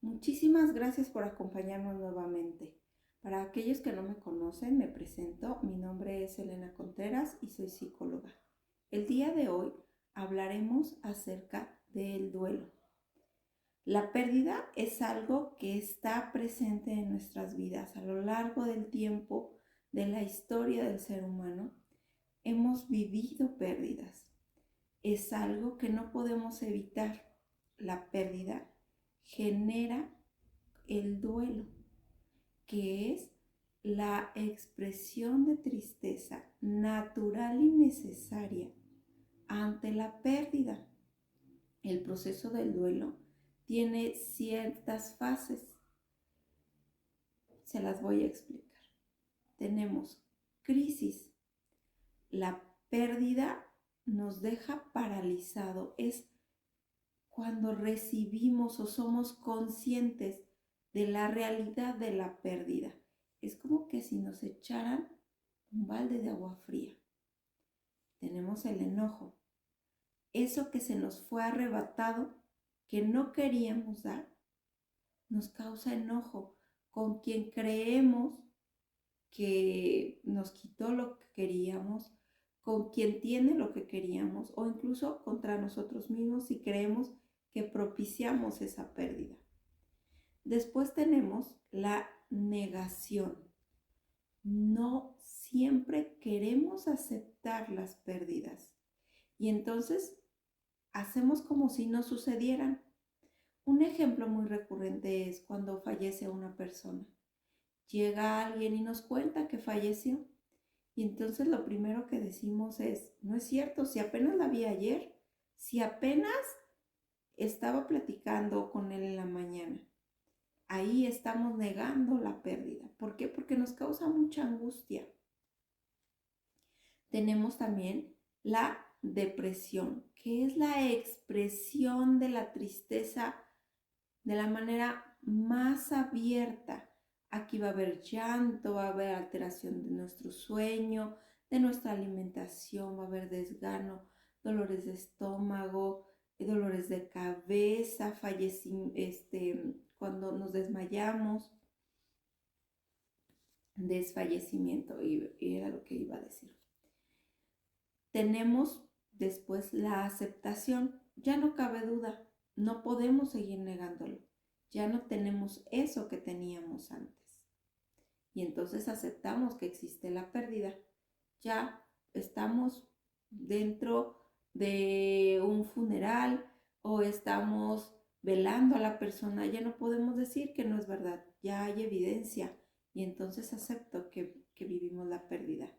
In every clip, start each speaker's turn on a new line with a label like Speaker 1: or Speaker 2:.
Speaker 1: Muchísimas gracias por acompañarnos nuevamente. Para aquellos que no me conocen, me presento. Mi nombre es Elena Contreras y soy psicóloga. El día de hoy hablaremos acerca del duelo. La pérdida es algo que está presente en nuestras vidas a lo largo del tiempo de la historia del ser humano. Hemos vivido pérdidas. Es algo que no podemos evitar. La pérdida genera el duelo, que es la expresión de tristeza natural y necesaria ante la pérdida. El proceso del duelo tiene ciertas fases. Se las voy a explicar. Tenemos crisis. La pérdida nos deja paralizado. Es cuando recibimos o somos conscientes de la realidad de la pérdida. Es como que si nos echaran un balde de agua fría. Tenemos el enojo. Eso que se nos fue arrebatado, que no queríamos dar, nos causa enojo con quien creemos que nos quitó lo que queríamos, con quien tiene lo que queríamos o incluso contra nosotros mismos si creemos que propiciamos esa pérdida. Después tenemos la negación. No siempre queremos aceptar las pérdidas y entonces hacemos como si no sucedieran. Un ejemplo muy recurrente es cuando fallece una persona. Llega alguien y nos cuenta que falleció y entonces lo primero que decimos es, no es cierto, si apenas la vi ayer, si apenas estaba platicando con él en la mañana. Ahí estamos negando la pérdida. ¿Por qué? Porque nos causa mucha angustia. Tenemos también la depresión, que es la expresión de la tristeza de la manera más abierta. Aquí va a haber llanto, va a haber alteración de nuestro sueño, de nuestra alimentación, va a haber desgano, dolores de estómago, dolores de cabeza, cuando nos desmayamos, desfallecimiento, y era lo que iba a decir. Tenemos después la aceptación. Ya no cabe duda, no podemos seguir negándolo. Ya no tenemos eso que teníamos antes. Y entonces aceptamos que existe la pérdida. Ya estamos dentro de un funeral o estamos velando a la persona. Ya no podemos decir que no es verdad. Ya hay evidencia y entonces acepto que vivimos la pérdida.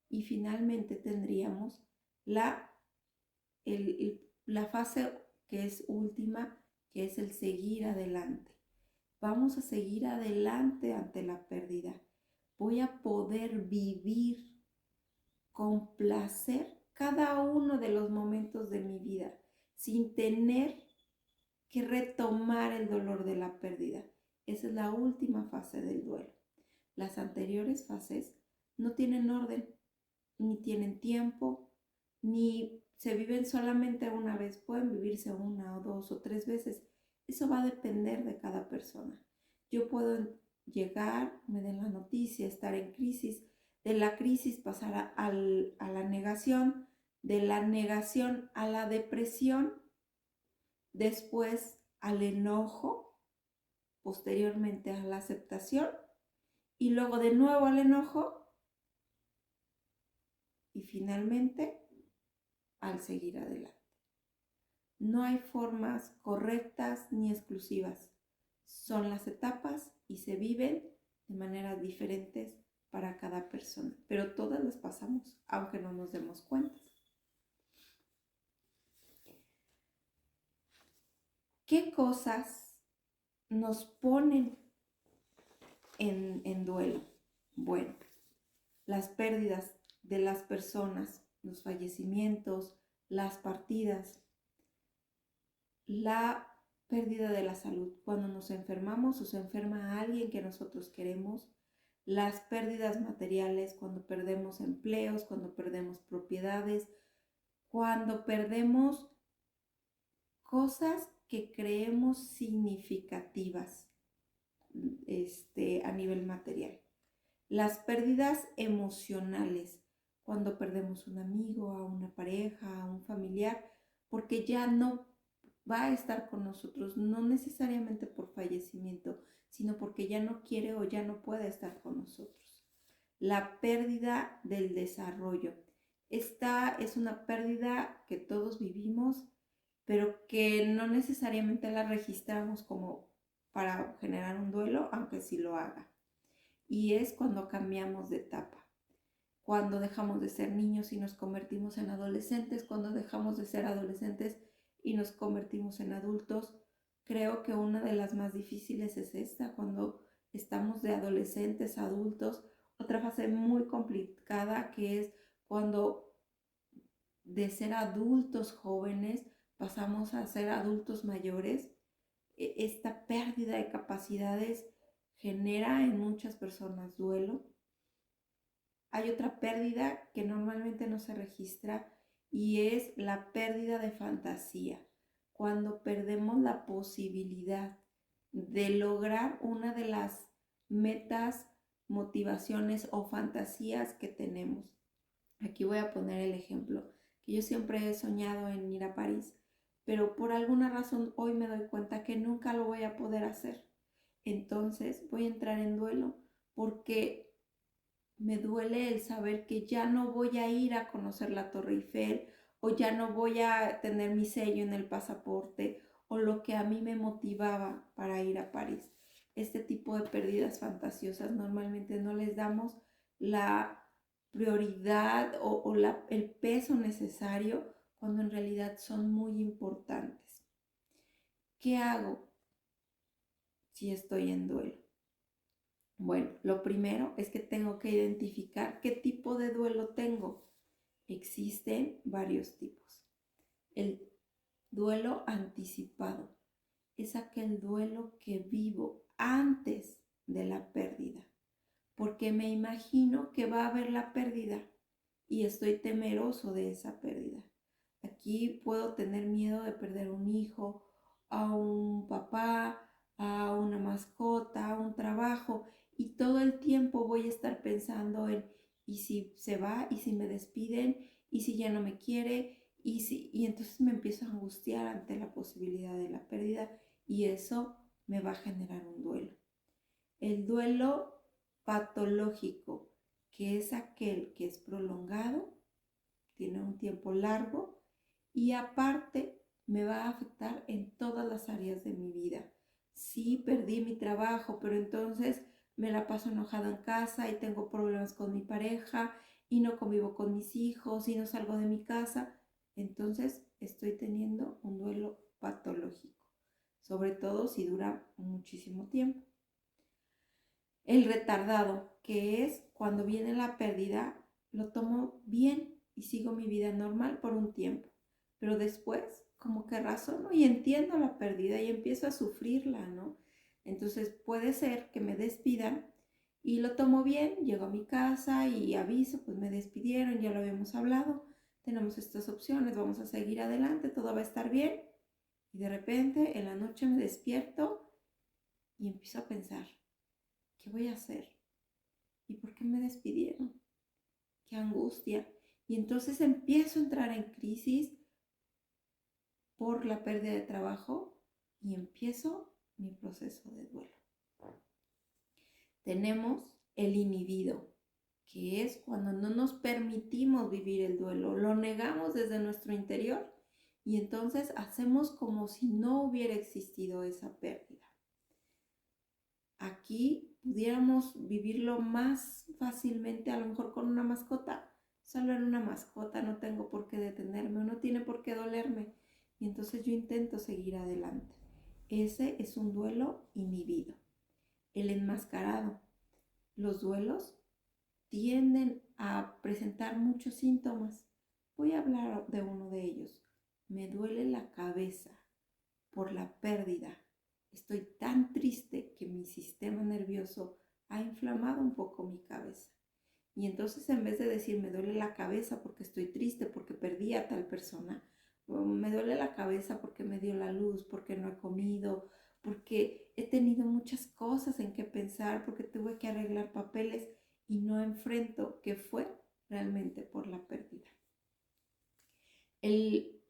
Speaker 1: Y finalmente tendríamos la fase que es última, que es el seguir adelante. Vamos a seguir adelante ante la pérdida. Voy a poder vivir con placer cada uno de los momentos de mi vida sin tener que retomar el dolor de la pérdida. Esa es la última fase del duelo. Las anteriores fases no tienen orden, ni tienen tiempo, ni se viven solamente una vez, pueden vivirse una o dos o tres veces. Eso va a depender de cada persona. Yo puedo llegar, me den la noticia, estar en crisis, de la crisis pasar a la negación, de la negación a la depresión, después al enojo, posteriormente a la aceptación y luego de nuevo al enojo y finalmente al seguir adelante. No hay formas correctas ni exclusivas. Son las etapas y se viven de maneras diferentes para cada persona, pero todas las pasamos, aunque no nos demos cuenta. ¿Qué cosas nos ponen en duelo? Bueno, las pérdidas de las personas, los fallecimientos, las partidas, la pérdida de la salud, cuando nos enfermamos o se enferma a alguien que nosotros queremos, las pérdidas materiales, cuando perdemos empleos, cuando perdemos propiedades, cuando perdemos cosas que creemos significativas a nivel material. Las pérdidas emocionales, cuando perdemos un amigo, a una pareja, a un familiar, porque ya no va a estar con nosotros, no necesariamente por fallecimiento, sino porque ya no quiere o ya no puede estar con nosotros. La pérdida del desarrollo. Esta es una pérdida que todos vivimos, pero que no necesariamente la registramos como para generar un duelo, aunque sí lo haga. Y es cuando cambiamos de etapa, cuando dejamos de ser niños y nos convertimos en adolescentes, cuando dejamos de ser adolescentes y nos convertimos en adultos. Creo que una de las más difíciles es esta, cuando estamos de adolescentes a adultos. Otra fase muy complicada que es cuando de ser adultos jóvenes pasamos a ser adultos mayores. Esta pérdida de capacidades genera en muchas personas duelo. Hay otra pérdida que normalmente no se registra y es la pérdida de fantasía, cuando perdemos la posibilidad de lograr una de las metas, motivaciones o fantasías que tenemos. Aquí voy a poner el ejemplo, que yo siempre he soñado en ir a París, pero por alguna razón hoy me doy cuenta que nunca lo voy a poder hacer. Entonces voy a entrar en duelo porque me duele el saber que ya no voy a ir a conocer la Torre Eiffel o ya no voy a tener mi sello en el pasaporte o lo que a mí me motivaba para ir a París. Este tipo de pérdidas fantasiosas normalmente no les damos la prioridad o el peso necesario cuando en realidad son muy importantes. ¿Qué hago si estoy en duelo? Bueno, lo primero es que tengo que identificar qué tipo de duelo tengo. Existen varios tipos. El duelo anticipado es aquel duelo que vivo antes de la pérdida, porque me imagino que va a haber la pérdida y estoy temeroso de esa pérdida. Aquí puedo tener miedo de perder un hijo, a un papá, a una mascota, a un trabajo, y todo el tiempo voy a estar pensando en y si se va, y si me despiden, y si ya no me quiere, y entonces me empiezo a angustiar ante la posibilidad de la pérdida y eso me va a generar un duelo. El duelo patológico, que es aquel que es prolongado, tiene un tiempo largo y aparte me va a afectar en todas las áreas de mi vida. Sí, perdí mi trabajo, pero entonces me la paso enojada en casa y tengo problemas con mi pareja y no convivo con mis hijos y no salgo de mi casa. Entonces estoy teniendo un duelo patológico, sobre todo si dura muchísimo tiempo. El retardado, que es cuando viene la pérdida, lo tomo bien y sigo mi vida normal por un tiempo, pero después como que razono y entiendo la pérdida y empiezo a sufrirla, ¿no? Entonces puede ser que me despidan y lo tomo bien, llego a mi casa y aviso, pues me despidieron, ya lo habíamos hablado, tenemos estas opciones, vamos a seguir adelante, todo va a estar bien. Y de repente en la noche me despierto y empiezo a pensar, ¿qué voy a hacer? ¿Y por qué me despidieron? ¡Qué angustia! Y entonces empiezo a entrar en crisis por la pérdida de trabajo y empiezo mi proceso de duelo. Tenemos el inhibido, que es cuando no nos permitimos vivir el duelo, lo negamos desde nuestro interior y entonces hacemos como si no hubiera existido esa pérdida. Aquí pudiéramos vivirlo más fácilmente, a lo mejor con una mascota. Solo en una mascota no tengo por qué detenerme, no tiene por qué dolerme. Y entonces yo intento seguir adelante. Ese es un duelo inhibido. El enmascarado. Los duelos tienden a presentar muchos síntomas. Voy a hablar de uno de ellos. Me duele la cabeza por la pérdida. Estoy tan triste que mi sistema nervioso ha inflamado un poco mi cabeza. Y entonces en vez de decir me duele la cabeza porque estoy triste, porque perdí a tal persona, me duele la cabeza porque me dio la luz, porque no he comido, porque he tenido muchas cosas en que pensar, porque tuve que arreglar papeles y no enfrento que fue realmente por la pérdida. El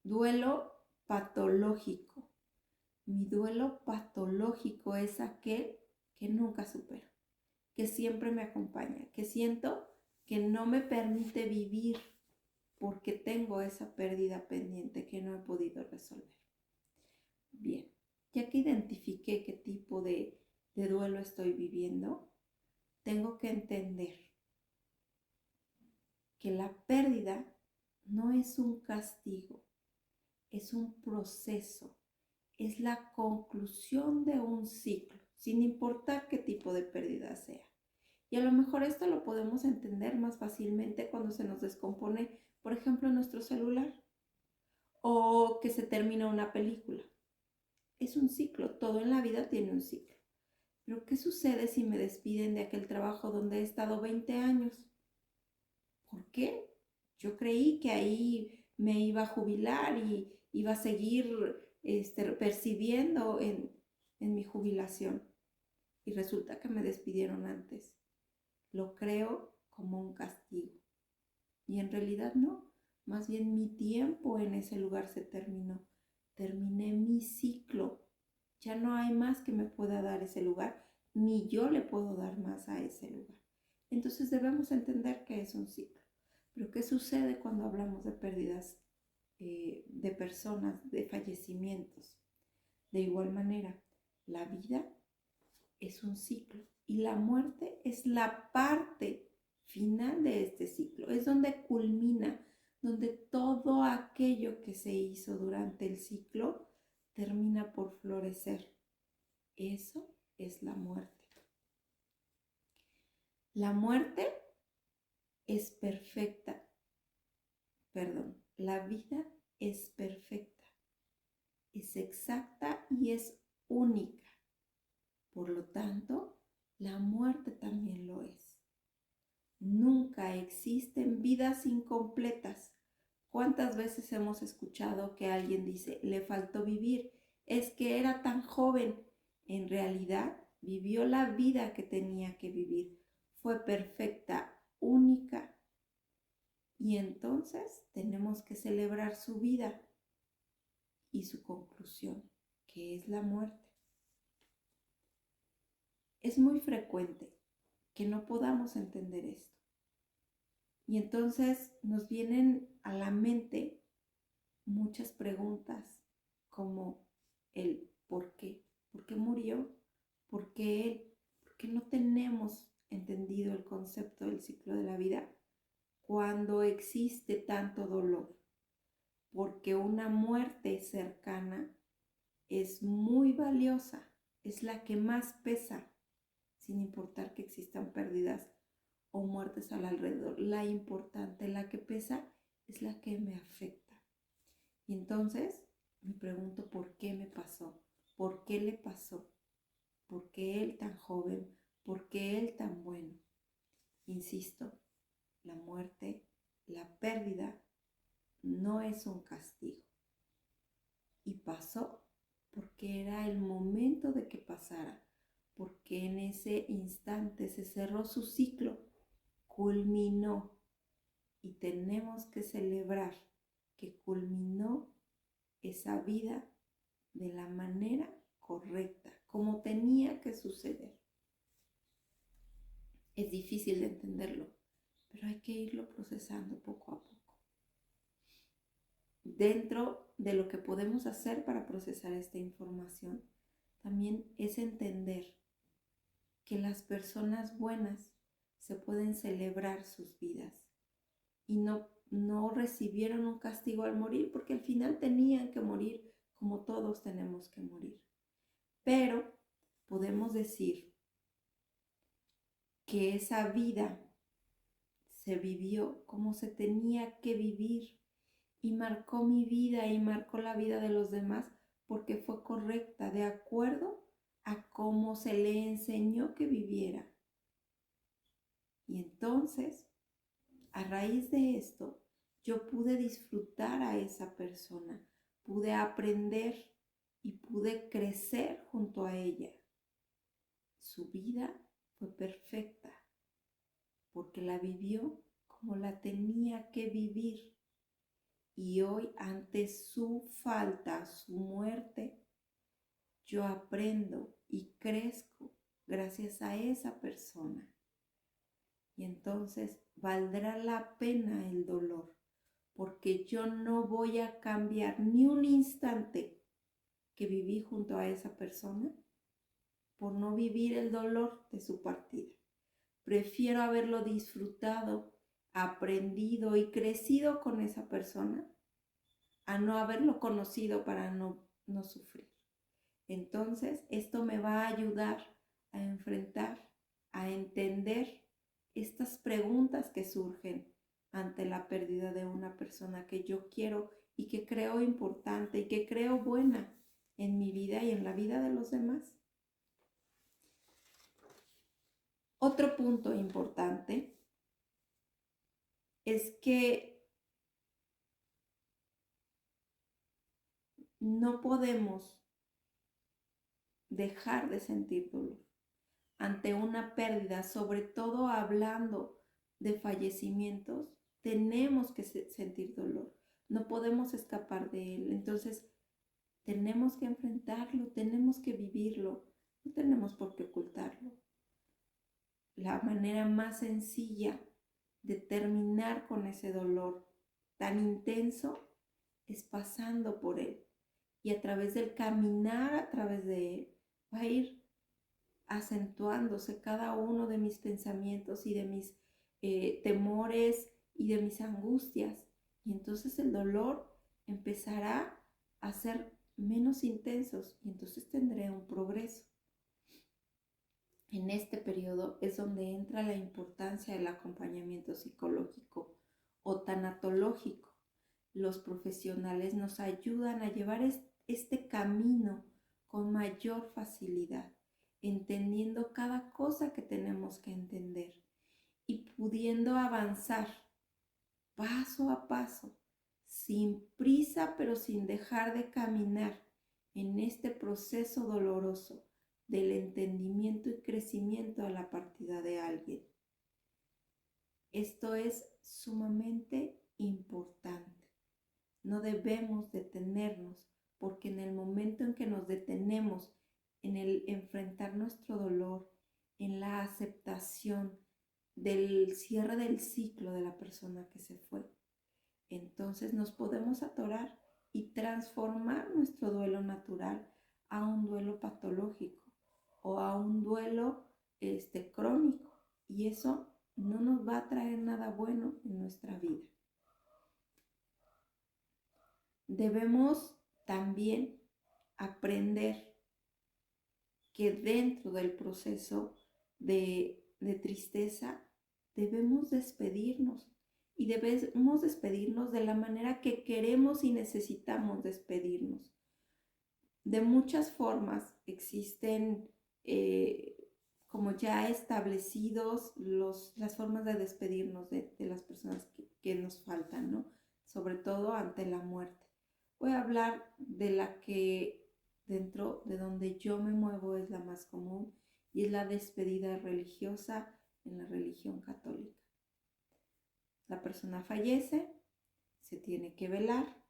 Speaker 1: duelo patológico. Mi duelo patológico es aquel que nunca supero, que siempre me acompaña, que siento que no me permite vivir porque tengo esa pérdida pendiente que no he podido resolver. Bien, ya que identifiqué qué tipo de duelo estoy viviendo, tengo que entender que la pérdida no es un castigo, es un proceso, es la conclusión de un ciclo, sin importar qué tipo de pérdida sea. Y a lo mejor esto lo podemos entender más fácilmente cuando se nos descompone, por ejemplo, nuestro celular o que se termina una película. Es un ciclo, todo en la vida tiene un ciclo. Pero ¿qué sucede si me despiden de aquel trabajo donde he estado 20 años? ¿Por qué? Yo creí que ahí me iba a jubilar y iba a seguir percibiendo en mi jubilación. Y resulta que me despidieron antes. Lo creo como un castigo. Y en realidad no. Más bien mi tiempo en ese lugar se terminó. Terminé mi ciclo. Ya no hay más que me pueda dar ese lugar, ni yo le puedo dar más a ese lugar. Entonces debemos entender que es un ciclo. Pero ¿qué sucede cuando hablamos de pérdidas de personas, de fallecimientos? De igual manera, la vida es un ciclo y la muerte es la parte final de este ciclo. Es donde culmina, donde todo aquello que se hizo durante el ciclo termina por florecer. Eso es la muerte. La muerte es perfecta. Perdón, la vida es perfecta, es exacta y es única. Por lo tanto, la muerte también lo es. Nunca existen vidas incompletas. ¿Cuántas veces hemos escuchado que alguien dice, le faltó vivir? Es que era tan joven. En realidad, vivió la vida que tenía que vivir. Fue perfecta, única. Y entonces tenemos que celebrar su vida y su conclusión, que es la muerte. Es muy frecuente que no podamos entender esto. Y entonces nos vienen a la mente muchas preguntas como el ¿por qué murió? ¿Por qué él? ¿Por qué no tenemos entendido el concepto del ciclo de la vida cuando existe tanto dolor? Porque una muerte cercana es muy valiosa, es la que más pesa, sin importar que existan pérdidas o muertes al alrededor. La importante, la que pesa, es la que me afecta. Y entonces me pregunto por qué me pasó, por qué le pasó, por qué él tan joven, por qué él tan bueno. Insisto, la muerte, la pérdida, no es un castigo. Y pasó porque era el momento de que pasara, porque en ese instante se cerró su ciclo, culminó. Y tenemos que celebrar que culminó esa vida de la manera correcta, como tenía que suceder. Es difícil de entenderlo, pero hay que irlo procesando poco a poco. Dentro de lo que podemos hacer para procesar esta información, también es entender que las personas buenas se pueden celebrar sus vidas y no recibieron un castigo al morir, porque al final tenían que morir como todos tenemos que morir. Pero podemos decir que esa vida se vivió como se tenía que vivir y marcó mi vida y marcó la vida de los demás porque fue correcta, de acuerdo a cómo se le enseñó que viviera. Y entonces, a raíz de esto, yo pude disfrutar a esa persona, pude aprender y pude crecer junto a ella. Su vida fue perfecta porque la vivió como la tenía que vivir. Y hoy, ante su falta, su muerte, yo aprendo y crezco gracias a esa persona. Y entonces valdrá la pena el dolor, porque yo no voy a cambiar ni un instante que viví junto a esa persona por no vivir el dolor de su partida. Prefiero haberlo disfrutado, aprendido y crecido con esa persona a no haberlo conocido para no sufrir. Entonces, esto me va a ayudar a enfrentar, a entender estas preguntas que surgen ante la pérdida de una persona que yo quiero y que creo importante y que creo buena en mi vida y en la vida de los demás. Otro punto importante es que no podemos dejar de sentir dolor ante una pérdida, sobre todo hablando de fallecimientos. Tenemos que sentir dolor, no podemos escapar de él. Entonces tenemos que enfrentarlo, tenemos que vivirlo, no tenemos por qué ocultarlo. La manera más sencilla de terminar con ese dolor tan intenso es pasando por él, y a través del caminar a través de él va a ir acentuándose cada uno de mis pensamientos y de mis temores y de mis angustias, y entonces el dolor empezará a ser menos intensos y entonces tendré un progreso. En este periodo es donde entra la importancia del acompañamiento psicológico o tanatológico. Los profesionales nos ayudan a llevar este camino con mayor facilidad, entendiendo cada cosa que tenemos que entender y pudiendo avanzar paso a paso, sin prisa pero sin dejar de caminar en este proceso doloroso del entendimiento y crecimiento a la partida de alguien. Esto es sumamente importante. No debemos detenernos, porque en el momento en que nos detenemos en el enfrentar nuestro dolor, en la aceptación del cierre del ciclo de la persona que se fue, entonces nos podemos atorar y transformar nuestro duelo natural a un duelo patológico o a un duelo crónico, y eso no nos va a traer nada bueno en nuestra vida. Debemos también aprender que dentro del proceso de tristeza debemos despedirnos, y debemos despedirnos de la manera que queremos y necesitamos despedirnos. De muchas formas existen como ya establecidos las formas de despedirnos de las personas que nos faltan, ¿no? Sobre todo ante la muerte. Voy a hablar de la que dentro de donde yo me muevo es la más común, y es la despedida religiosa en la religión católica. La persona fallece, se tiene que velar.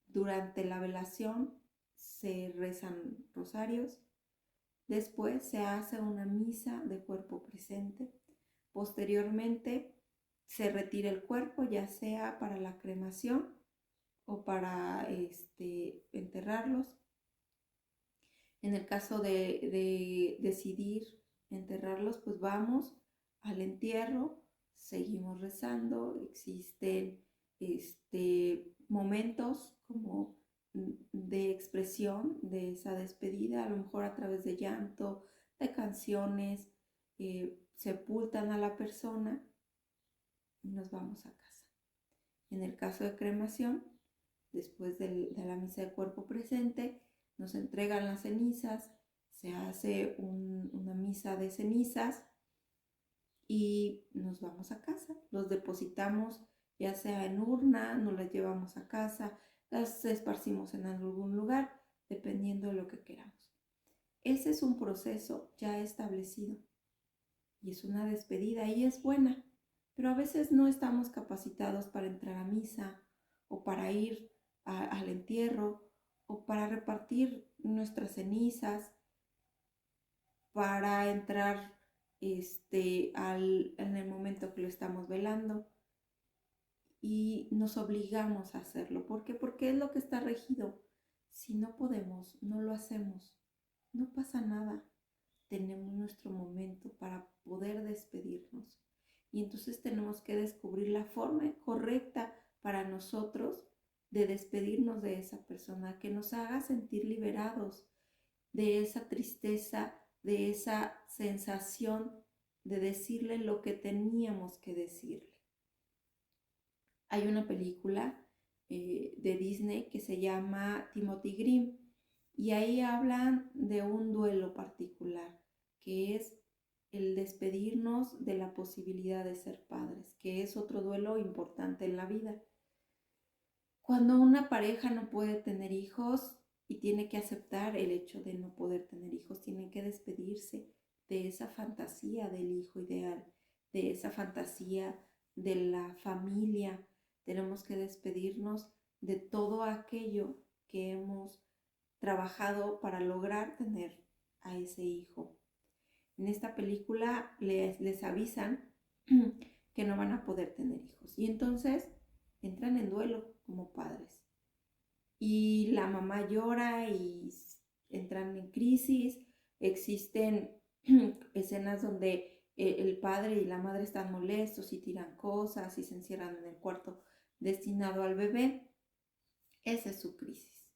Speaker 1: Durante la velación se rezan rosarios. Después se hace una misa de cuerpo presente. Posteriormente se retira el cuerpo, ya sea para la cremación o para enterrarlos. En el caso de decidir enterrarlos, pues vamos al entierro, seguimos rezando. Existen momentos como de expresión de esa despedida, a lo mejor a través de llanto, de canciones, sepultan a la persona y nos vamos a casa. En el caso de cremación, después de la misa de cuerpo presente, nos entregan las cenizas, se hace una misa de cenizas y nos vamos a casa. Los depositamos ya sea en urna, nos las llevamos a casa, las esparcimos en algún lugar, dependiendo de lo que queramos. Ese es un proceso ya establecido y es una despedida y es buena, pero a veces no estamos capacitados para entrar a misa o para ir al entierro o para repartir nuestras cenizas, para entrar en el momento que lo estamos velando, y nos obligamos a hacerlo. ¿Por qué? Porque es lo que está regido. Si no podemos, no lo hacemos. No pasa nada. Tenemos nuestro momento para poder despedirnos. Y entonces tenemos que descubrir la forma correcta para nosotros de despedirnos de esa persona, que nos haga sentir liberados de esa tristeza, de esa sensación de decirle lo que teníamos que decirle. Hay una película de Disney que se llama Timothy Grimm y ahí hablan de un duelo particular, que es el despedirnos de la posibilidad de ser padres, que es otro duelo importante en la vida. Cuando una pareja no puede tener hijos y tiene que aceptar el hecho de no poder tener hijos, tienen que despedirse de esa fantasía del hijo ideal, de esa fantasía de la familia. Tenemos que despedirnos de todo aquello que hemos trabajado para lograr tener a ese hijo. En esta película les avisan que no van a poder tener hijos y entonces entran en duelo como padres. Y la mamá llora y entran en crisis. Existen escenas donde el padre y la madre están molestos y tiran cosas y se encierran en el cuarto destinado al bebé. Esa es su crisis.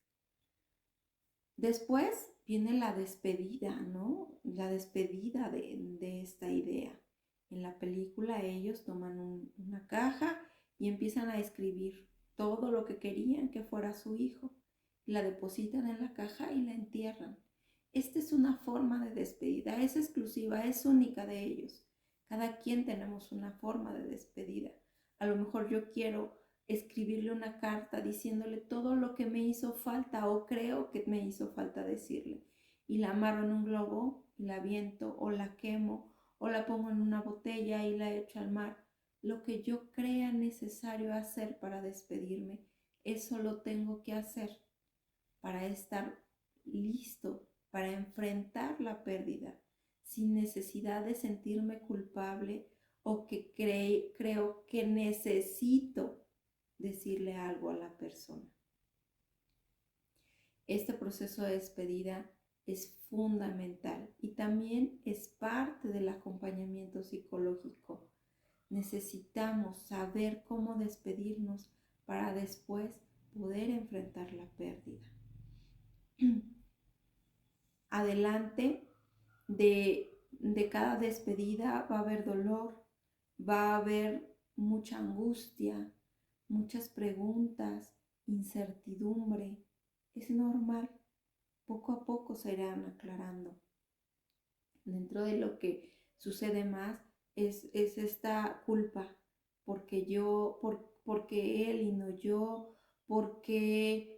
Speaker 1: Después viene la despedida, ¿no? La despedida de esta idea. En la película ellos toman una caja y empiezan a escribir todo lo que querían que fuera su hijo. La depositan en la caja y la entierran. Esta es una forma de despedida, es exclusiva, es única de ellos. Cada quien tenemos una forma de despedida. A lo mejor yo quiero escribirle una carta diciéndole todo lo que me hizo falta o creo que me hizo falta decirle. Y la amarro en un globo y la aviento o la quemo o la pongo en una botella y la echo al mar. Lo que yo crea necesario hacer para despedirme, eso lo tengo que hacer para estar listo, para enfrentar la pérdida, sin necesidad de sentirme culpable o que creo que necesito decirle algo a la persona. Este proceso de despedida es fundamental y también es parte del acompañamiento psicológico. Necesitamos saber cómo despedirnos para después poder enfrentar la pérdida. Adelante de cada despedida va a haber dolor, va a haber mucha angustia, muchas preguntas, incertidumbre. Es normal, poco a poco se irán aclarando. Dentro de lo que sucede más es esta culpa, porque porque él y no yo, porque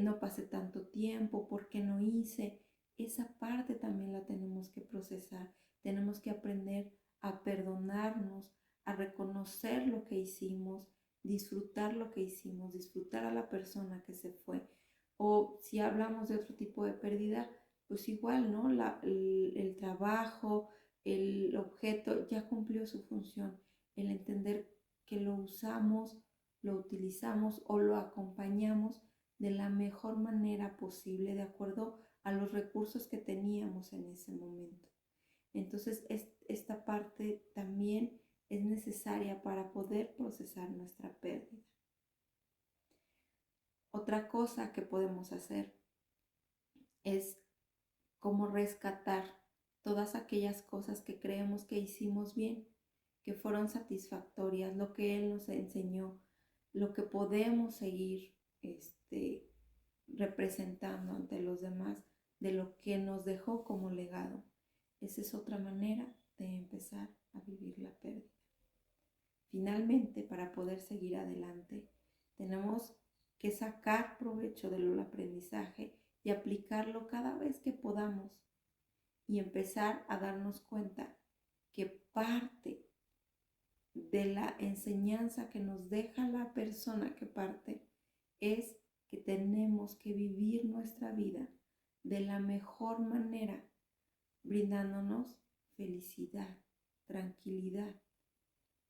Speaker 1: no pasé tanto tiempo, porque no hice. Esa parte también la tenemos que procesar. Tenemos que aprender a perdonarnos, a reconocer lo que hicimos, disfrutar lo que hicimos, disfrutar a la persona que se fue. O si hablamos de otro tipo de pérdida, pues igual, ¿no? El trabajo, el objeto ya cumplió su función. El entender que lo usamos, lo utilizamos o lo acompañamos de la mejor manera posible, de acuerdo a los recursos que teníamos en ese momento. Entonces, esta parte también es necesaria para poder procesar nuestra pérdida. Otra cosa que podemos hacer es cómo rescatar todas aquellas cosas que creemos que hicimos bien, que fueron satisfactorias, lo que Él nos enseñó, lo que podemos seguir representando ante los demás, de lo que nos dejó como legado. Esa es otra manera de empezar a vivir la pérdida. Finalmente, para poder seguir adelante, tenemos que sacar provecho del aprendizaje y aplicarlo cada vez que podamos y empezar a darnos cuenta que parte de la enseñanza que nos deja la persona que parte es que tenemos que vivir nuestra vida de la mejor manera, brindándonos felicidad, tranquilidad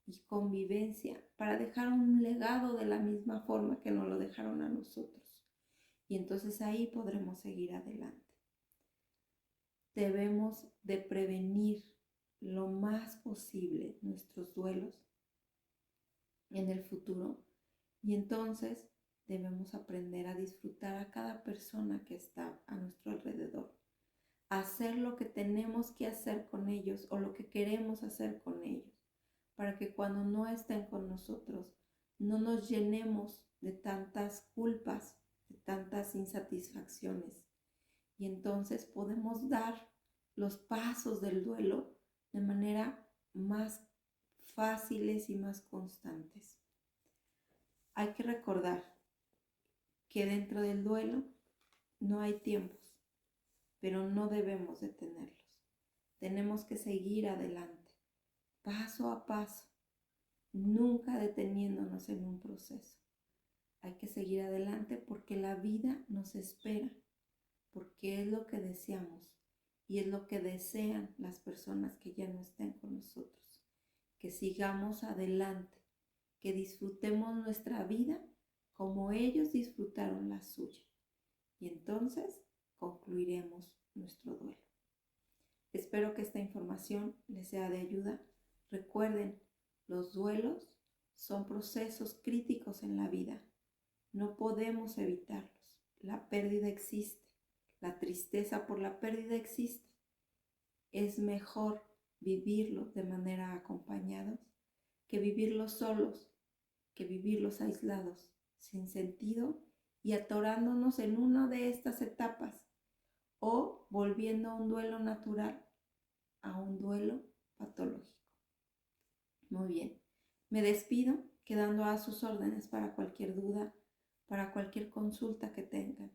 Speaker 1: y convivencia para dejar un legado de la misma forma que nos lo dejaron a nosotros. Y entonces ahí podremos seguir adelante. Debemos de prevenir lo más posible nuestros duelos en el futuro y entonces debemos aprender a disfrutar a cada persona que está a nuestro alrededor, hacer lo que tenemos que hacer con ellos o lo que queremos hacer con ellos, para que cuando no estén con nosotros no nos llenemos de tantas culpas, de tantas insatisfacciones. Y entonces podemos dar los pasos del duelo de manera más fáciles y más constantes. Hay que recordar que dentro del duelo no hay tiempos, pero no debemos detenerlos. Tenemos que seguir adelante, paso a paso, nunca deteniéndonos en un proceso. Hay que seguir adelante porque la vida nos espera, porque es lo que deseamos y es lo que desean las personas que ya no estén con nosotros. Que sigamos adelante, que disfrutemos nuestra vida como ellos disfrutaron la suya. Y entonces concluiremos nuestro duelo. Espero que esta información les sea de ayuda. Recuerden, los duelos son procesos críticos en la vida. No podemos evitarlos. La pérdida existe. La tristeza por la pérdida existe. Es mejor vivirlo de manera acompañados que vivirlos solos, que vivirlos aislados, sin sentido y atorándonos en una de estas etapas o volviendo a un duelo natural a un duelo patológico. Muy bien, me despido quedando a sus órdenes para cualquier duda, para cualquier consulta que tengan.